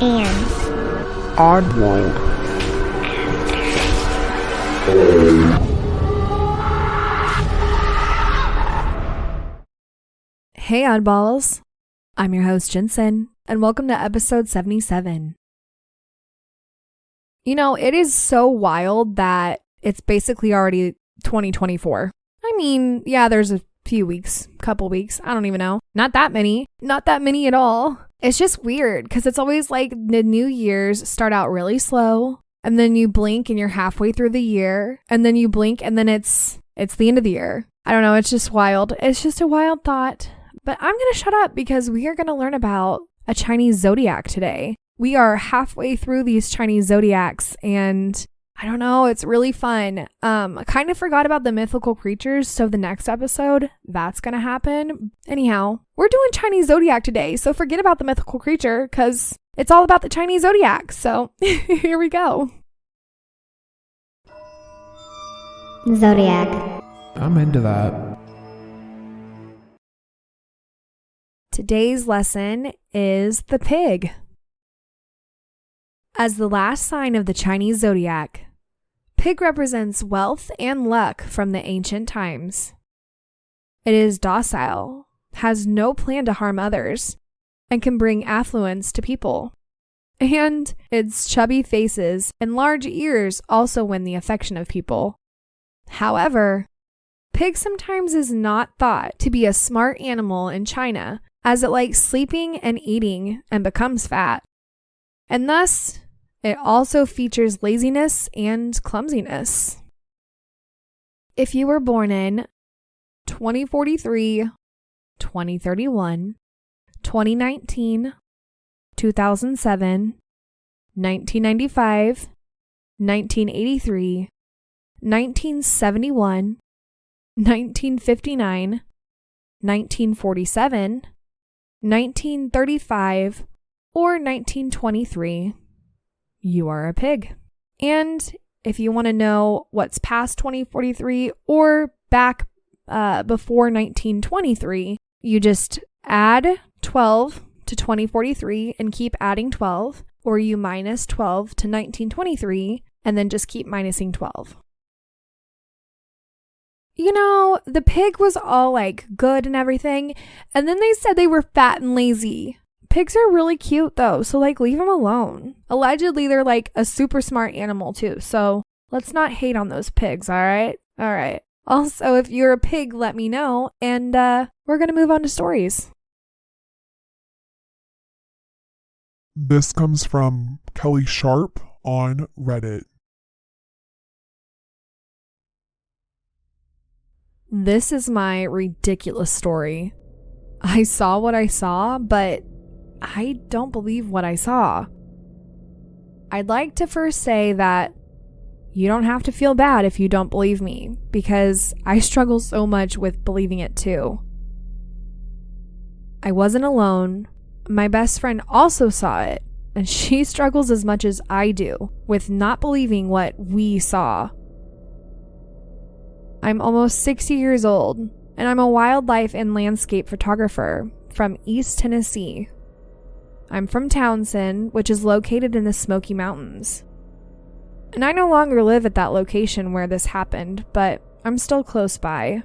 and Oddworld. Hey oddballs, I'm your host Jensen, and welcome to episode 77. You know, it is so wild that it's basically already 2024. I mean, yeah, there's a few weeks, couple weeks, I don't even know. Not that many at all. It's just weird because it's always like the New Year's start out really slow, and then you blink and you're halfway through the year, and then you blink and then it's the end of the year. I don't know, it's just wild. It's just a wild thought. But I'm going to shut up because we are going to learn about a Chinese Zodiac today. We are halfway through these Chinese Zodiacs and I don't know, it's really fun. I kind of forgot about the mythical creatures, so the next episode, that's going to happen. Anyhow, we're doing Chinese Zodiac today, so forget about the mythical creature because it's all about the Chinese Zodiac. So here we go. Zodiac. I'm into that. Today's lesson is the pig. As the last sign of the Chinese Zodiac, pig represents wealth and luck from the ancient times. It is docile, has no plan to harm others, and can bring affluence to people. And its chubby faces and large ears also win the affection of people. However, pig sometimes is not thought to be a smart animal in China, as it likes sleeping and eating and becomes fat. And thus, it also features laziness and clumsiness. If you were born in 2043, 2031, 2019, 2007, 1995, 1983, 1971, 1959, 1947, 1935, or 1923, you are a pig. And if you want to know what's past 2043 or back before 1923, you just add 12 to 2043 and keep adding 12, or you minus 12 to 1923 and then just keep minusing 12. You know, the pig was all like good and everything, and then they said they were fat and lazy. Pigs are really cute though, so like leave them alone. Allegedly, they're like a super smart animal too, so let's not hate on those pigs, alright? Alright. Also, if you're a pig, let me know, and we're gonna move on to stories. This comes from kelliesharpe on Reddit. This is my ridiculous story. I saw what I saw, but I don't believe what I saw. I'd like to first say that you don't have to feel bad if you don't believe me, because I struggle so much with believing it too. I wasn't alone. My best friend also saw it, and she struggles as much as I do with not believing what we saw. I'm almost 60 years old, and I'm a wildlife and landscape photographer from East Tennessee. I'm from Townsend, which is located in the Smoky Mountains. And I no longer live at that location where this happened, but I'm still close by.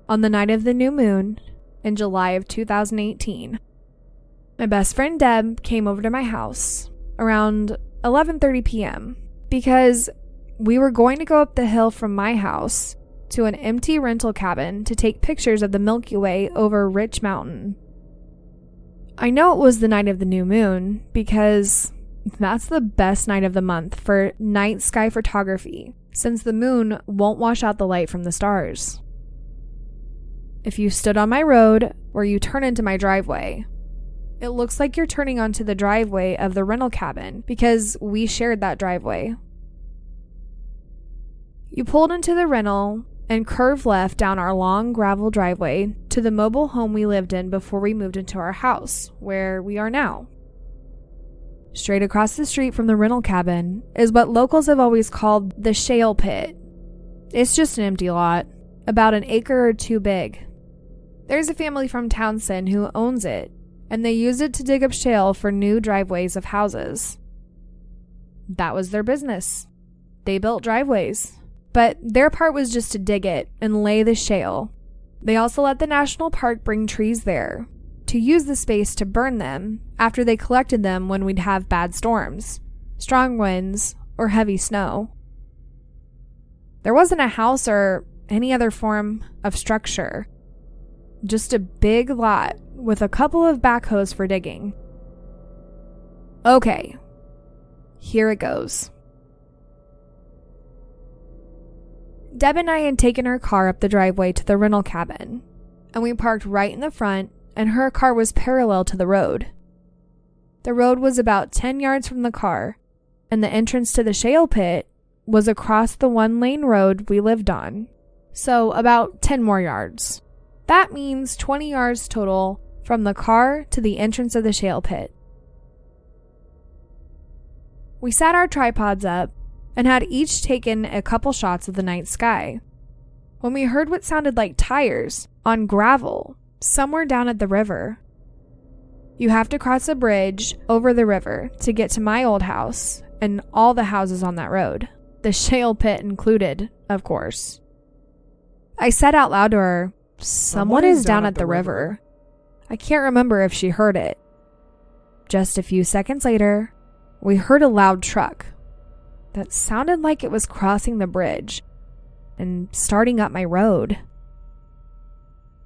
On the night of the new moon, in July of 2018, my best friend Deb came over to my house around 11:30 p.m. because we were going to go up the hill from my house to an empty rental cabin to take pictures of the Milky Way over Rich Mountain. I know it was the night of the new moon because that's the best night of the month for night sky photography, since the moon won't wash out the light from the stars. If you stood on my road or you turn into my driveway, it looks like you're turning onto the driveway of the rental cabin because we shared that driveway. You pulled into the rental and curved left down our long gravel driveway to the mobile home we lived in before we moved into our house, where we are now. Straight across the street from the rental cabin is what locals have always called the shale pit. It's just an empty lot, about an acre or two big. There's a family from Townsend who owns it, and they used it to dig up shale for new driveways of houses. That was their business. They built driveways, but their part was just to dig it and lay the shale. They also let the national park bring trees there to use the space to burn them after they collected them when we'd have bad storms, strong winds, or heavy snow. There wasn't a house or any other form of structure, just a big lot with a couple of backhoes for digging. Okay, here it goes. Deb and I had taken her car up the driveway to the rental cabin, and we parked right in the front, and her car was parallel to the road. The road was about 10 yards from the car, and the entrance to the shale pit was across the one-lane road we lived on, so about 10 more yards. That means 20 yards total from the car to the entrance of the shale pit. We sat our tripods up and had each taken a couple shots of the night sky when we heard what sounded like tires on gravel somewhere down at the river. You have to cross a bridge over the river to get to my old house and all the houses on that road, the shale pit included, of course. I said out loud to her, "Someone is down at the river." I can't remember if she heard it. Just a few seconds later, we heard a loud truck that sounded like it was crossing the bridge and starting up my road.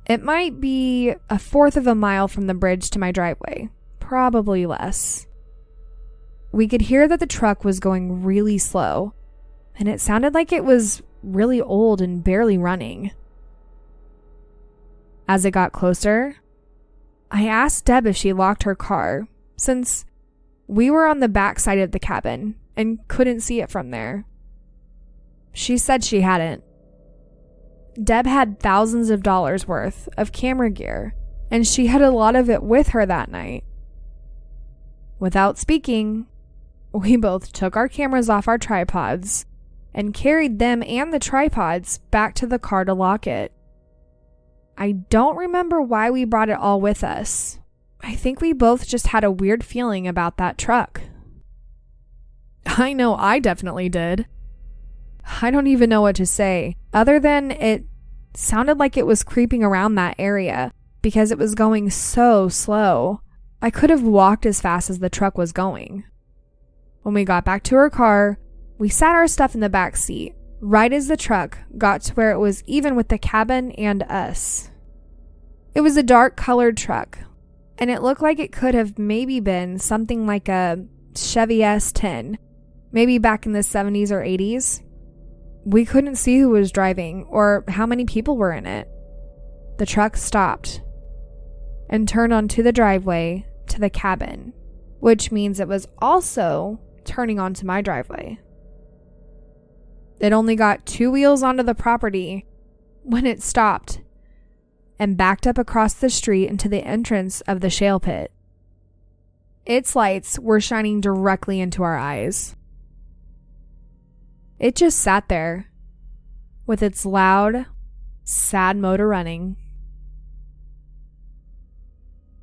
It might be a fourth of a mile from the bridge to my driveway, probably less. We could hear that the truck was going really slow, and it sounded like it was really old and barely running. As it got closer, I asked Deb if she locked her car, since we were on the back side of the cabin and couldn't see it from there. She said she hadn't. Deb had thousands of dollars worth of camera gear, and she had a lot of it with her that night. Without speaking, we both took our cameras off our tripods and carried them and the tripods back to the car to lock it. I don't remember why we brought it all with us. I think we both just had a weird feeling about that truck. I know I definitely did. I don't even know what to say, other than it sounded like it was creeping around that area because it was going so slow. I could have walked as fast as the truck was going. When we got back to her car, we sat our stuff in the back seat, right as the truck got to where it was even with the cabin and us. It was a dark colored truck, and it looked like it could have maybe been something like a Chevy S10, maybe back in the 70s or 80s. We couldn't see who was driving or how many people were in it. The truck stopped and turned onto the driveway to the cabin, which means it was also turning onto my driveway. It only got 2 wheels onto the property when it stopped and backed up across the street into the entrance of the shale pit. Its lights were shining directly into our eyes. It just sat there with its loud, sad motor running.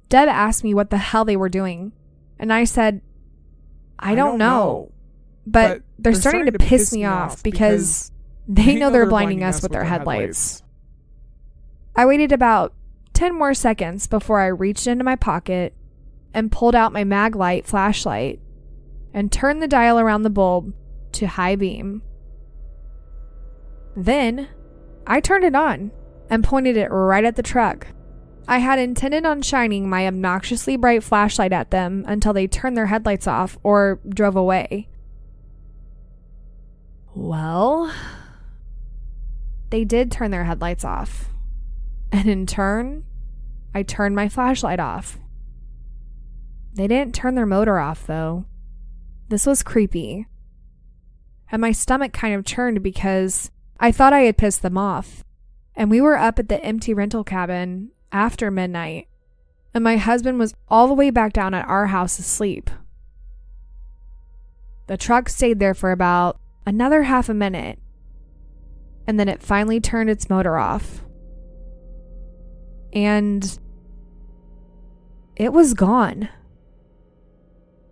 Deb asked me what the hell they were doing, and I said, I don't know. But they're starting to piss me off because they know they're blinding us with their headlights. I waited about 10 more seconds before I reached into my pocket and pulled out my mag light flashlight and turned the dial around the bulb to high beam. Then I turned it on and pointed it right at the truck. I had intended on shining my obnoxiously bright flashlight at them until they turned their headlights off or drove away. Well, they did turn their headlights off. And in turn, I turned my flashlight off. They didn't turn their motor off, though. This was creepy. And my stomach kind of churned because I thought I had pissed them off. And we were up at the empty rental cabin after midnight. And my husband was all the way back down at our house asleep. The truck stayed there for about another half a minute. And then it finally turned its motor off. And it was gone.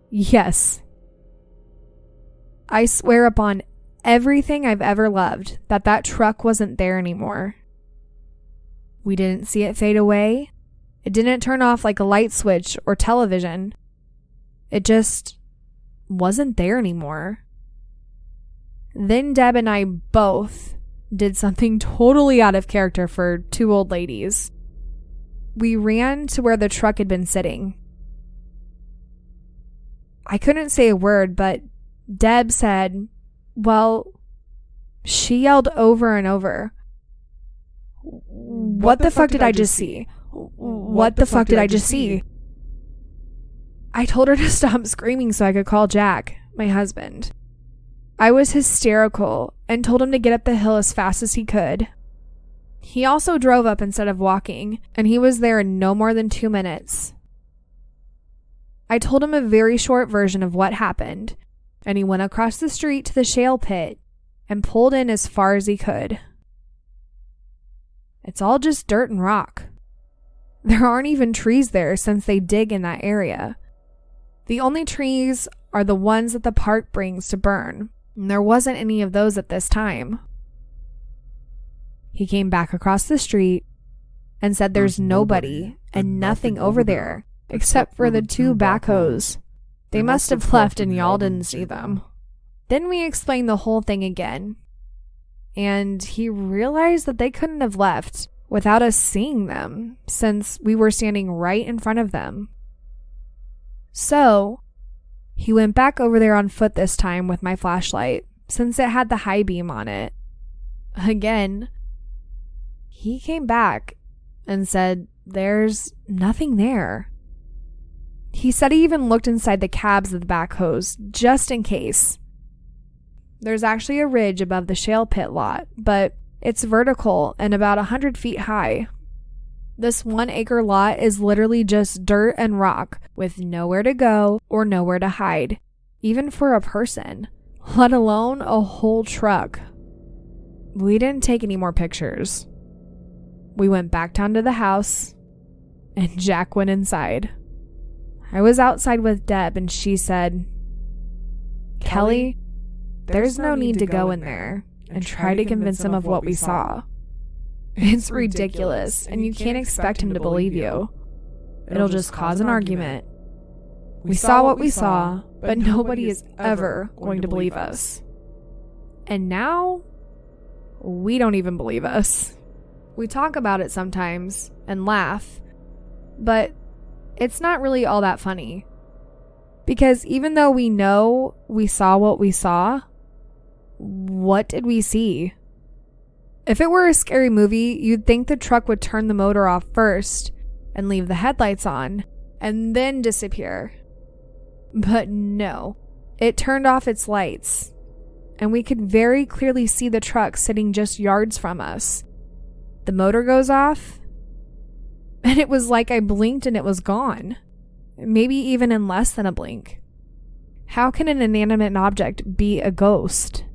Yes. I swear upon everything I've ever loved that truck wasn't there anymore. We didn't see it fade away. It didn't turn off like a light switch or television. It just wasn't there anymore. Then Deb and I both did something totally out of character for two old ladies. We ran to where the truck had been sitting. I couldn't say a word, but Deb said, well, she yelled over and over, "What the fuck did I just see? What the fuck did I just see?" I told her to stop screaming so I could call Jack, my husband. I was hysterical and told him to get up the hill as fast as he could. He also drove up instead of walking, and he was there in no more than 2 minutes. I told him a very short version of what happened, and he went across the street to the shale pit and pulled in as far as he could. It's all just dirt and rock. There aren't even trees there since they dig in that area. The only trees are the ones that the park brings to burn, and there wasn't any of those at this time. He came back across the street and said there's nobody and nothing over there except for the 2 backhoes. They must have left and y'all didn't see them. Then we explained the whole thing again, and he realized that they couldn't have left without us seeing them since we were standing right in front of them. So he went back over there on foot this time with my flashlight since it had the high beam on it. Again, he came back and said there's nothing there. He said he even looked inside the cabs of the backhoes just in case. There's actually a ridge above the shale pit lot, but it's vertical and about 100 feet high. This 1 acre lot is literally just dirt and rock with nowhere to go or nowhere to hide, even for a person, let alone a whole truck. We didn't take any more pictures. We went back down to the house, and Jack went inside. I was outside with Deb, and she said, "Kelly, there's no need to go in there and try to convince him of what we saw. It's ridiculous, and you can't expect him to believe you. It'll just cause an argument. We saw what we saw, but nobody is ever going to believe us. And now, we don't even believe us. We talk about it sometimes and laugh, but it's not really all that funny. Because even though we know we saw what we saw, what did we see? If it were a scary movie, you'd think the truck would turn the motor off first and leave the headlights on and then disappear. But no, it turned off its lights, and we could very clearly see the truck sitting just yards from us. The motor goes off, and it was like I blinked and it was gone. Maybe even in less than a blink. How can an inanimate object be a ghost?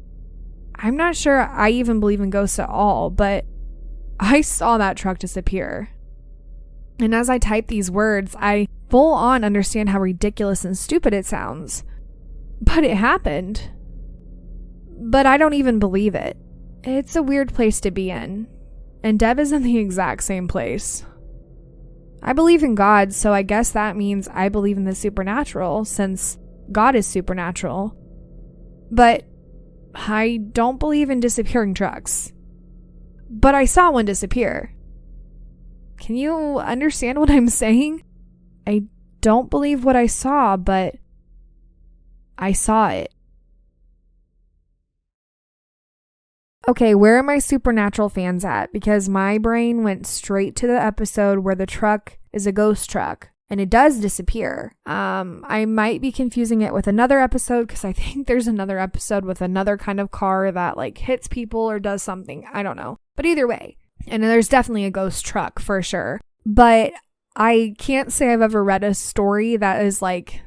I'm not sure I even believe in ghosts at all, but I saw that truck disappear. And as I type these words, I full on understand how ridiculous and stupid it sounds. But it happened. But I don't even believe it. It's a weird place to be in. And Deb is in the exact same place. I believe in God, so I guess that means I believe in the supernatural, since God is supernatural. But I don't believe in disappearing trucks. But I saw one disappear. Can you understand what I'm saying? I don't believe what I saw, but I saw it. Okay, where are my supernatural fans at? Because my brain went straight to the episode where the truck is a ghost truck and it does disappear. I might be confusing it with another episode because I think there's another episode with another kind of car that like hits people or does something. I don't know. But either way, and there's definitely a ghost truck for sure. But I can't say I've ever read a story that is like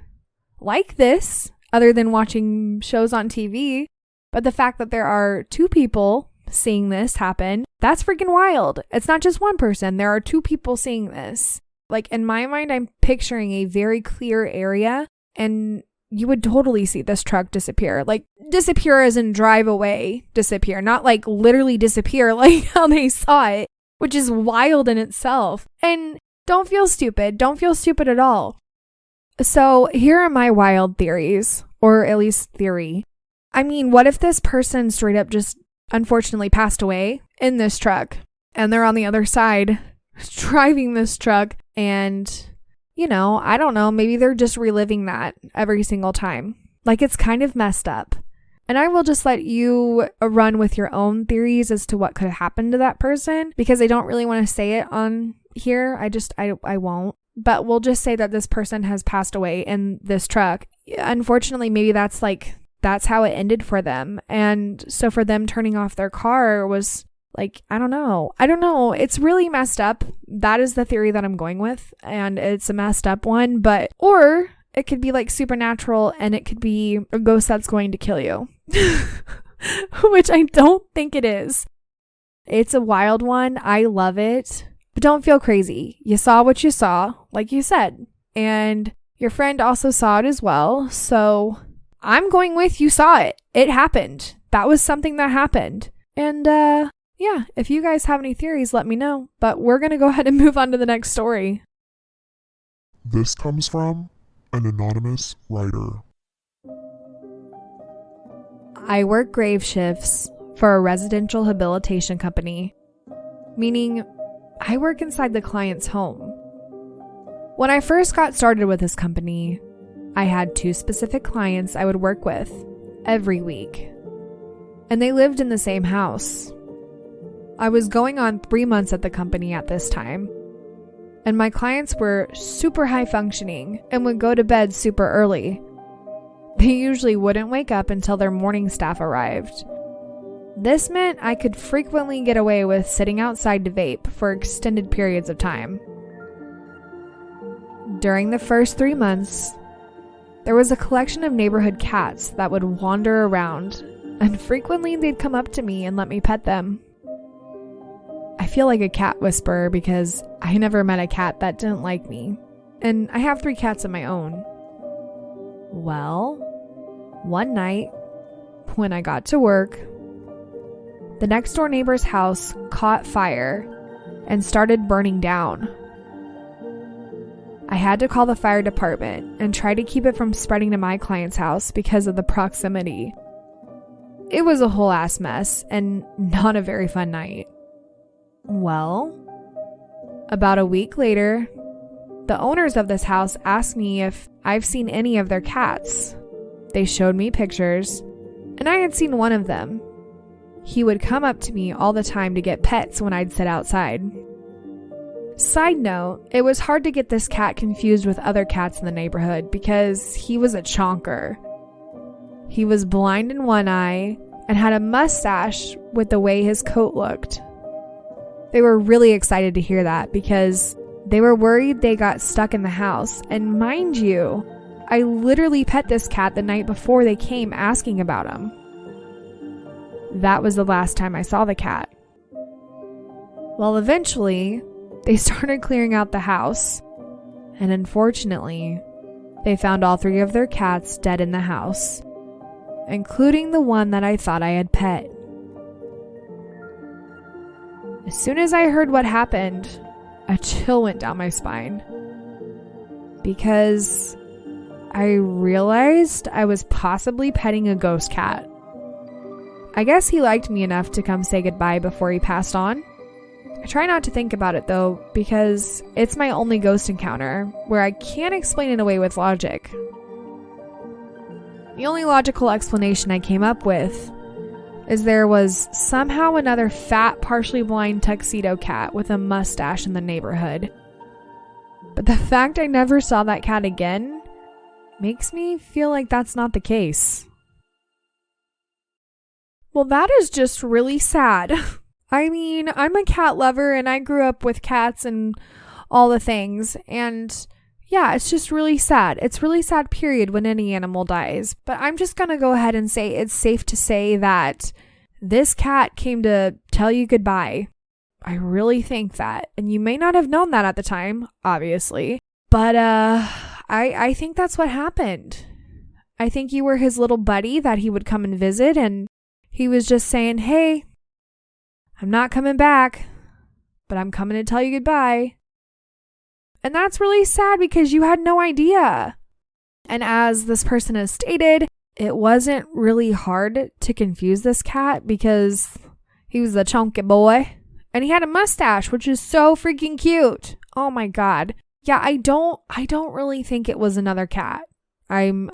this other than watching shows on TV. But the fact that there are 2 people seeing this happen, that's freaking wild. It's not just one person. There are 2 people seeing this. Like in my mind, I'm picturing a very clear area and you would totally see this truck disappear. Like disappear as in drive away, disappear, not like literally disappear like how they saw it, which is wild in itself. And don't feel stupid. Don't feel stupid at all. So here are my wild theories, or at least theory. I mean, what if this person straight up just unfortunately passed away in this truck and they're on the other side driving this truck and, you know, I don't know, maybe they're just reliving that every single time. Like it's kind of messed up. And I will just let you run with your own theories as to what could happen to that person because I don't really want to say it on here. I won't. But we'll just say that this person has passed away in this truck. Unfortunately, maybe that's how it ended for them. And so for them turning off their car was like, I don't know. It's really messed up. That is the theory that I'm going with. And it's a messed up one, or it could be like supernatural and it could be a ghost that's going to kill you, which I don't think it is. It's a wild one. I love it. But don't feel crazy. You saw what you saw, like you said. And your friend also saw it as well. So I'm going with you saw it. It happened. That was something that happened. And yeah, if you guys have any theories, let me know. But we're going to go ahead and move on to the next story. This comes from an anonymous writer. I work grave shifts for a residential habilitation company, meaning I work inside the client's home. When I first got started with this company, I had 2 specific clients I would work with every week, and they lived in the same house. I was going on 3 months at the company at this time, and my clients were super high functioning and would go to bed super early. They usually wouldn't wake up until their morning staff arrived. This meant I could frequently get away with sitting outside to vape for extended periods of time. During the first 3 months, there was a collection of neighborhood cats that would wander around, and frequently they'd come up to me and let me pet them. I feel like a cat whisperer because I never met a cat that didn't like me, and I have 3 cats of my own. Well, one night, when I got to work, the next door neighbor's house caught fire and started burning down. I had to call the fire department and try to keep it from spreading to my client's house because of the proximity. It was a whole ass mess and not a very fun night. Well, about a week later, the owners of this house asked me if I've seen any of their cats. They showed me pictures, and I had seen one of them. He would come up to me all the time to get pets when I'd sit outside. Side note, it was hard to get this cat confused with other cats in the neighborhood because he was a chonker. He was blind in one eye and had a mustache with the way his coat looked. They were really excited to hear that because they were worried they got stuck in the house. And mind you, I literally pet this cat the night before they came asking about him. That was the last time I saw the cat. Well, eventually, they started clearing out the house, and unfortunately, they found all 3 of their cats dead in the house, including the one that I thought I had pet. As soon as I heard what happened, a chill went down my spine, because I realized I was possibly petting a ghost cat. I guess he liked me enough to come say goodbye before he passed on. I try not to think about it though, because it's my only ghost encounter where I can't explain it away with logic. The only logical explanation I came up with is there was somehow another fat, partially blind tuxedo cat with a mustache in the neighborhood. But the fact I never saw that cat again makes me feel like that's not the case. Well, that is just really sad. I mean, I'm a cat lover and I grew up with cats and all the things. And yeah, it's just really sad. It's really sad, period, when any animal dies. But I'm just going to go ahead and say it's safe to say that this cat came to tell you goodbye. I really think that. And you may not have known that at the time, obviously. But I think that's what happened. I think you were his little buddy that he would come and visit, and he was just saying, hey, I'm not coming back, but I'm coming to tell you goodbye. And that's really sad because you had no idea. And as this person has stated, it wasn't really hard to confuse this cat because he was a chunky boy and he had a mustache, which is so freaking cute. Oh my God. Yeah, I don't really think it was another cat. I'm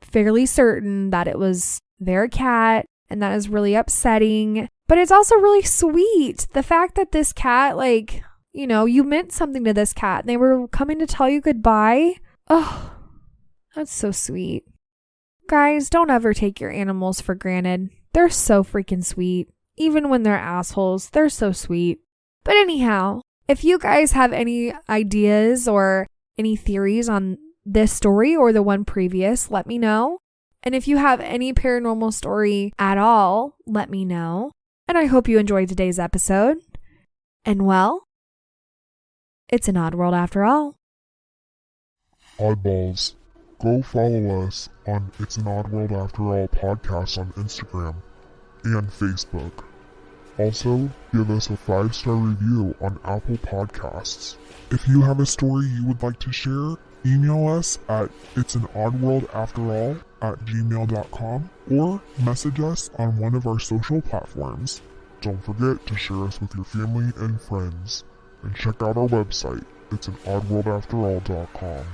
fairly certain that it was their cat, and that is really upsetting. But it's also really sweet. The fact that this cat, like, you know, you meant something to this cat and they were coming to tell you goodbye. Oh, that's so sweet. Guys, don't ever take your animals for granted. They're so freaking sweet. Even when they're assholes, they're so sweet. But anyhow, if you guys have any ideas or any theories on this story or the one previous, let me know. And if you have any paranormal story at all, let me know. And I hope you enjoyed today's episode. And well, it's an odd world after all. Oddballs, go follow us on It's an Odd World After All podcast on Instagram and Facebook. Also, give us a 5-star review on Apple Podcasts. If you have a story you would like to share, email us at it'sanoddworldafterall@gmail.com or message us on one of our social platforms. Don't forget to share us with your family and friends. And check out our website, it'sanoddworldafterall.com.